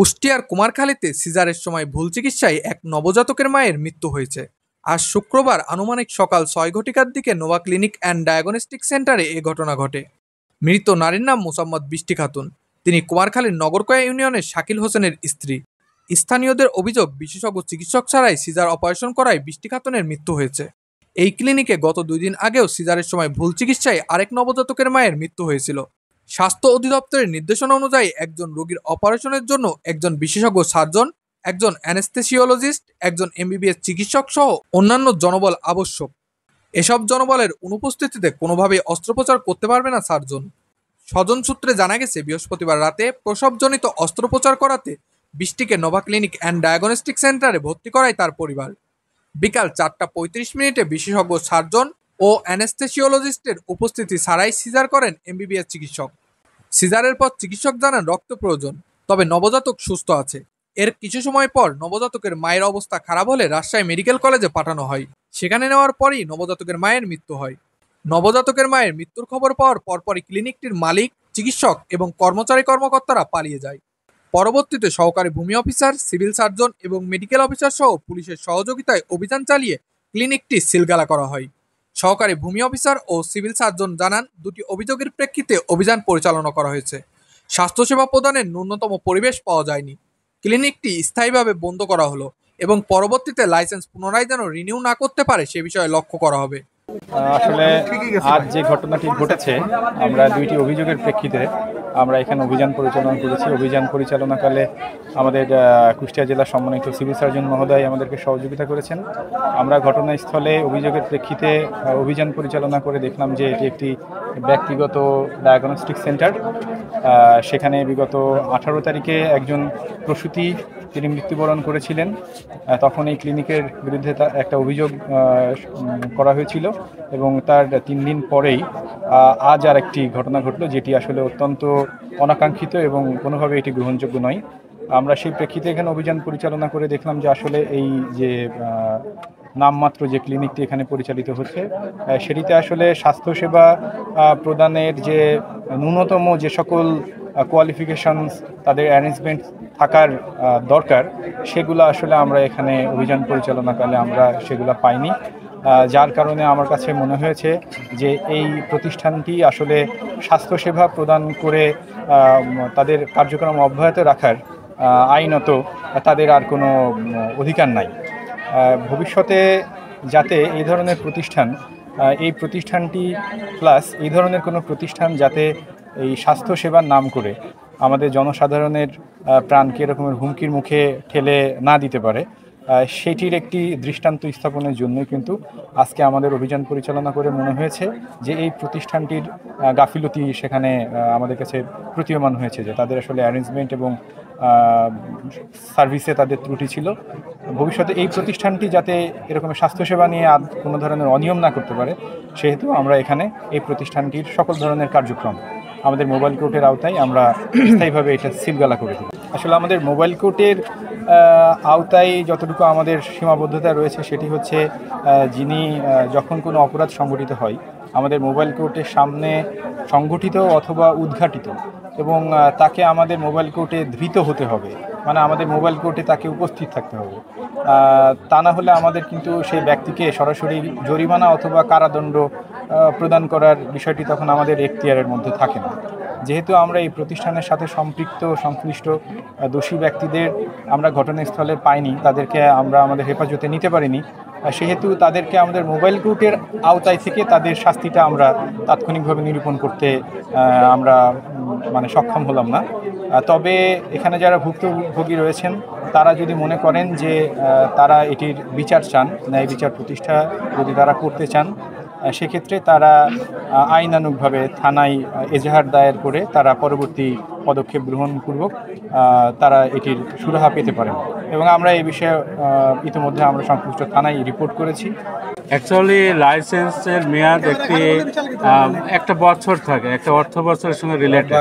কুষ্টিয়ার কুমারখালীতে সিজারের সময় ভুল চিকিৎসায় এক নবজাতকের মায়ের মৃত্যু হয়েছে। আজ শুক্রবার আনুমানিক সকাল ৬ ঘটিকার দিকে নোভা ক্লিনিক অ্যান্ড ডায়াগনস্টিক সেন্টারে এ ঘটনা ঘটে। মৃত নারীর নাম মোসাম্মদ বৃষ্টি খাতুন। তিনি কুমারখালীর নগরকয়া ইউনিয়নের শাকিল হোসেনের স্ত্রী। স্থানীয়দের অভিযোগ, বিশেষজ্ঞ চিকিৎসক ছাড়াই সিজার অপারেশন করায় বৃষ্টি খাতুনের মৃত্যু হয়েছে। এই ক্লিনিকে গত ২ দিন আগেও সিজারের সময় ভুল চিকিৎসায় আরেক নবজাতকের মায়ের মৃত্যু হয়েছিল। স্বাস্থ্য অধিদপ্তরের নির্দেশনা অনুযায়ী একজন রোগীর অপারেশনের জন্য একজন বিশেষজ্ঞ সার্জন, একজন অ্যানেস্থেসিওলজিস্ট, একজন এমবিবিএস চিকিৎসক সহ অন্যান্য জনবল আবশ্যক। এসব জনবলের অনুপস্থিতিতে কোনোভাবেই অস্ত্রোপচার করতে পারবে না সার্জন। স্বজন সূত্রে জানা গেছে, বৃহস্পতিবার রাতে প্রসবজনিত অস্ত্রোপচার করাতে বৃষ্টিকে নোভা ক্লিনিক অ্যান্ড ডায়াগনস্টিক সেন্টারে ভর্তি করায় তার পরিবার। বিকাল ৪টা ৩৫ বিশেষজ্ঞ সার্জন ও অ্যানেস্থেসিওলজিস্টের উপস্থিতি ছাড়াই সিজার করেন এমবিবিএস চিকিৎসক। সিজারের পর চিকিৎসক জানান রক্ত প্রয়োজন, তবে নবজাতক সুস্থ আছে। এর কিছু সময় পর নবজাতকের মায়ের অবস্থা খারাপ হলে রাজশাহী মেডিকেল কলেজে পাঠানো হয়। সেখানে নেওয়ার পরই নবজাতকের মায়ের মৃত্যু হয়। নবজাতকের মায়ের মৃত্যুর খবর পাওয়ার পরপরই ক্লিনিকটির মালিক, চিকিৎসক এবং কর্মচারী-কর্মকর্তারা পালিয়ে যায়। পরবর্তীতে সহকারী ভূমি অফিসার, সিভিল সার্জন এবং মেডিকেল অফিসার সহ পুলিশের সহযোগিতায় অভিযান চালিয়ে ক্লিনিকটি সিলগালা করা হয়। সহকারী ভূমি অফিসার ও সিভিল সার্জন জানান, দুটি অভিযোগের প্রেক্ষিতে অভিযান পরিচালনা করা হয়েছে। স্বাস্থ্যসেবা প্রদানের ন্যূনতম পরিবেশ পাওয়া যায়নি। ক্লিনিকটি স্থায়ীভাবে বন্ধ করা হলো এবং পরবর্তীতে লাইসেন্স পুনরায় যেন রিনিউ না করতে পারে সে বিষয়ে লক্ষ্য করা হবে। আসলে আজ যে ঘটনাটি ঘটেছে, আমরা দুইটি অভিযোগের প্রেক্ষিতে আমরা এখানে অভিযান পরিচালনা করেছি। অভিযান পরিচালনাকালে আমাদের কুষ্টিয়া জেলার সম্মানিত সিভিল সার্জন মহোদয় আমাদেরকে সহযোগিতা করেছেন। আমরা ঘটনাস্থলে অভিযোগের প্রেক্ষিতে অভিযান পরিচালনা করে দেখলাম যে এটি একটি ব্যক্তিগত ডায়াগনস্টিক সেন্টার। সেখানে বিগত 18 তারিখে একজন প্রসূতি তিনি মৃত্যুবরণ করেছিলেন। তখন এই ক্লিনিকের বিরুদ্ধে একটা অভিযোগ করা হয়েছিল এবং তার 3 দিন পরেই আজ আর একটি ঘটনা ঘটলো, যেটি আসলে অত্যন্ত অনাকাঙ্ক্ষিত এবং কোনোভাবে এটি গ্রহণযোগ্য নয়। আমরা সেই প্রেক্ষিতে এখানে অভিযান পরিচালনা করে দেখলাম যে আসলে এই যে নামমাত্র যে ক্লিনিকটি এখানে পরিচালিত হচ্ছে, সেটিতে আসলে স্বাস্থ্যসেবা প্রদানের যে ন্যূনতম যে সকল কোয়ালিফিকেশনস তাদের অ্যারেঞ্জমেন্ট থাকার দরকার, সেগুলো আসলে আমরা এখানে অভিযান পরিচালনাকালে আমরা সেগুলো পাইনি। যার কারণে আমার কাছে মনে হয়েছে যে এই প্রতিষ্ঠানটি আসলে স্বাস্থ্যসেবা প্রদান করে তাদের কার্যক্রম অব্যাহত রাখার আইনত তাদের আর কোনো অধিকার নাই। ভবিষ্যতে যাতে এই ধরনের প্রতিষ্ঠান, এই প্রতিষ্ঠানটি প্লাস এই ধরনের কোনো প্রতিষ্ঠান যাতে এই স্বাস্থ্যসেবার নাম করে আমাদের জনসাধারণের প্রাণকে এরকমের হুমকির মুখে ঠেলে না দিতে পারে, সেটির একটি দৃষ্টান্ত স্থাপনের জন্যই কিন্তু আজকে আমাদের অভিযান পরিচালনা করে মনে হয়েছে যে এই প্রতিষ্ঠানটির গাফিলতি সেখানে আমাদের কাছে প্রতীয়মান হয়েছে, যে তাদের আসলে অ্যারেঞ্জমেন্ট এবং সার্ভিসে তাদের ত্রুটি ছিল। ভবিষ্যতে এই প্রতিষ্ঠানটি যাতে এরকম স্বাস্থ্যসেবা নিয়ে কোনো ধরনের অনিয়ম না করতে পারে, সেহেতু আমরা এখানে এই প্রতিষ্ঠানটির সকল ধরনের কার্যক্রম আমাদের মোবাইল কোর্টের আওতায় আমরা স্থায়ীভাবে এটা সিলগালা করে দিই। আসলে আমাদের মোবাইল কোর্টের আওতায় যতটুকু আমাদের সীমাবদ্ধতা রয়েছে সেটি হচ্ছে, যিনি যখন কোনো অপরাধ সংঘটিত হয় আমাদের মোবাইল কোর্টের সামনে সংঘটিত অথবা উদ্ঘাটিত, এবং তাকে আমাদের মোবাইল কোর্টে ধৃত হতে হবে, মানে আমাদের মোবাইল কোর্টে তাকে উপস্থিত থাকতে হবে। তা না হলে আমাদের কিন্তু সেই ব্যক্তিকে সরাসরি জরিমানা অথবা কারাদণ্ড প্রদান করার বিষয়টি তখন আমাদের এখতিয়ারের মধ্যে থাকে না। যেহেতু আমরা এই প্রতিষ্ঠানের সাথে সংশ্লিষ্ট দোষী ব্যক্তিদের আমরা ঘটনাস্থলে পাইনি, তাদেরকে আমরা আমাদের হেফাজতে নিতে পারিনি, সেহেতু তাদেরকে আমাদের মোবাইল কোর্টের আওতায় থেকে তাদের শাস্তিটা আমরা তাৎক্ষণিকভাবে নিরূপণ করতে আমরা সক্ষম হলাম না। তবে এখানে যারা ভুক্তভোগী রয়েছেন তারা যদি মনে করেন যে তারা এটির বিচার চান, ন্যায় বিচার প্রতিষ্ঠা যদি তারা করতে চান, সেক্ষেত্রে তারা আইনানুগভাবে থানায় এজাহার দায়ের করে তারা পরবর্তী পদক্ষেপ গ্রহণপূর্বক তারা এটির সুরাহা পেতে পারেন, এবং আমরা এই বিষয়ে ইতিমধ্যে আমরা সংশ্লিষ্ট থানায় রিপোর্ট করেছি। অ্যাকচুয়ালি লাইসেন্সের মেয়াদ একটা বছর থাকে, একটা অর্থ বছরের সঙ্গে রিলেটেড।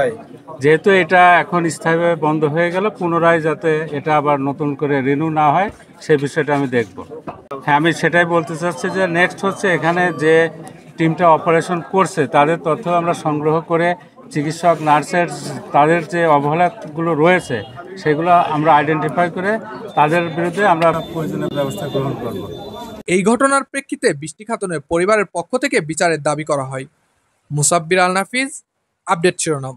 যেহেতু এটা এখন স্থায়ীভাবে বন্ধ হয়ে গেল, পুনরায় যাতে এটা আবার নতুন করে রিনিউ না হয় সেই বিষয়টা আমি দেখব। হ্যাঁ, আমি সেটাই বলতে চাচ্ছি যে নেক্সট হচ্ছে এখানে যে টিমটা অপারেশন করছে তাদের তথ্য আমরা সংগ্রহ করে চিকিৎসক নার্সের তাদের যে অবহেলাগুলো রয়েছে সেগুলো আমরা আইডেন্টিফাই করে তাদের বিরুদ্ধে আমরা প্রয়োজনীয় ব্যবস্থা গ্রহণ করব। এই ঘটনার প্রেক্ষিতে বৃষ্টি খাতুনের পরিবারের পক্ষ থেকে বিচারের দাবি করা হয়। মুসাব্বির আল নাফিজ, আপডেট শিরোনাম।